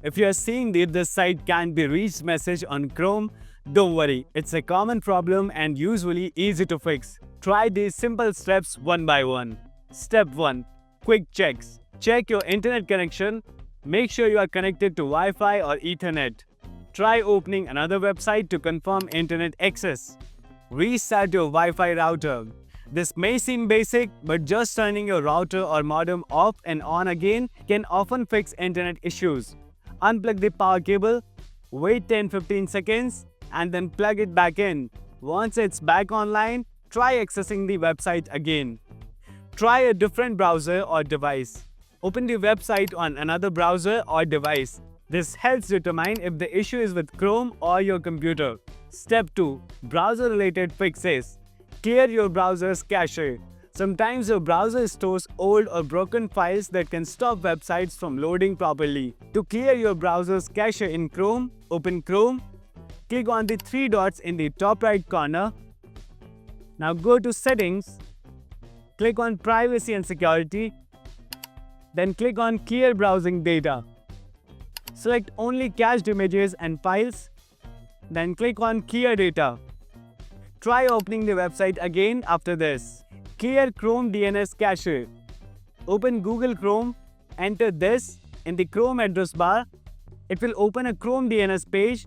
If you are seeing that this site can't be reached message on Chrome, don't worry, it's a common problem and usually easy to fix. Try these simple steps one by one. Step 1. Quick checks. Check your internet connection. Make sure you are connected to Wi-Fi or Ethernet. Try opening another website to confirm internet access. Restart your Wi-Fi router. This may seem basic, but just turning your router or modem off and on again can often fix internet issues. Unplug the power cable, wait 10-15 seconds, and then plug it back in. Once it's back online, try accessing the website again. Try a different browser or device. Open the website on another browser or device. This helps determine if the issue is with Chrome or your computer. Step 2. Browser-related fixes. Clear your browser's cache. Sometimes your browser stores old or broken files that can stop websites from loading properly. To clear your browser's cache in Chrome, open Chrome. Click on the three dots in the top right corner. Now go to Settings. Click on Privacy and Security. Then click on Clear Browsing Data. Select only cached images and files. Then click on Clear Data. Try opening the website again after this. Clear Chrome DNS cache. Open Google Chrome. Enter this in the Chrome address bar. It will open a Chrome DNS page.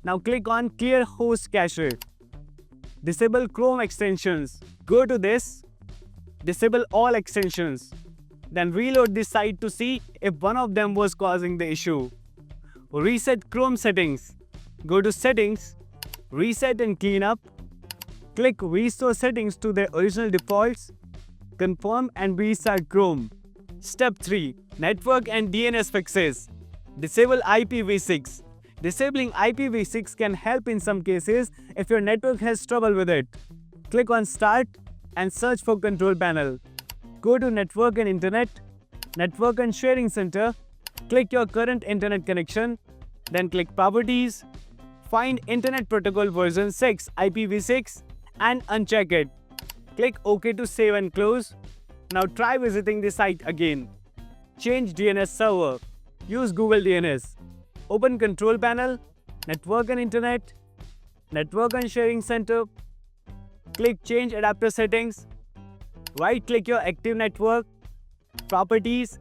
Now click on Clear Host Cache. Disable Chrome extensions. Go to this. Disable all extensions. Then reload the site to see if one of them was causing the issue. Reset Chrome settings. Go to Settings, Reset and Clean Up. Click Restore settings to their original defaults. Confirm and restart Chrome. Step 3. Network and DNS fixes. Disable IPv6. Disabling IPv6 can help in some cases if your network has trouble with it. Click on Start and search for Control Panel. Go to Network and Internet, Network and Sharing Center. Click your current internet connection. Then click Properties. Find Internet Protocol version 6 IPv6 and uncheck it. Click OK to save and close. Now try visiting the site again. Change DNS server. Use Google DNS. Open Control Panel, Network and Internet, Network and Sharing Center. Click Change Adapter Settings. Right-click your active network. Properties.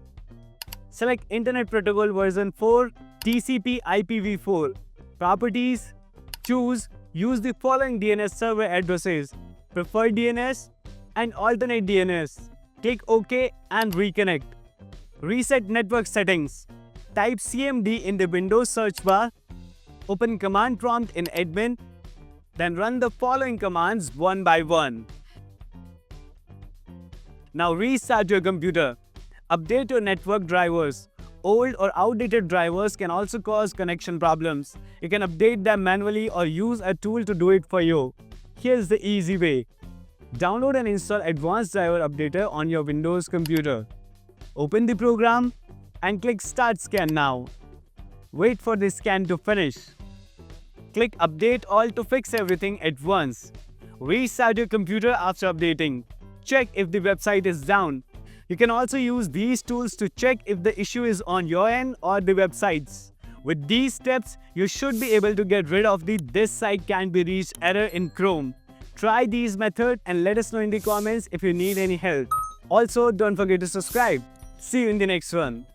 Select Internet Protocol version 4 TCP IPv4. Properties. Use the following DNS server addresses: Preferred DNS and Alternate DNS. Click OK and reconnect. Reset network settings. Type CMD in the Windows search bar. Open command prompt in admin. Then run the following commands one by one. Now restart your computer. Update your network drivers. Old or outdated drivers can also cause connection problems. You can update them manually or use a tool to do it for you. Here's the easy way. Download and install Advanced Driver Updater on your Windows computer. Open the program and click Start Scan now. Wait for the scan to finish. Click Update All to fix everything at once. Restart your computer after updating. Check if the website is down. You can also use these tools to check if the issue is on your end or the website's. With these steps, you should be able to get rid of the "this site can't be reached" error in Chrome. Try these methods and let us know in the comments if you need any help. Also, don't forget to subscribe. See you in the next one.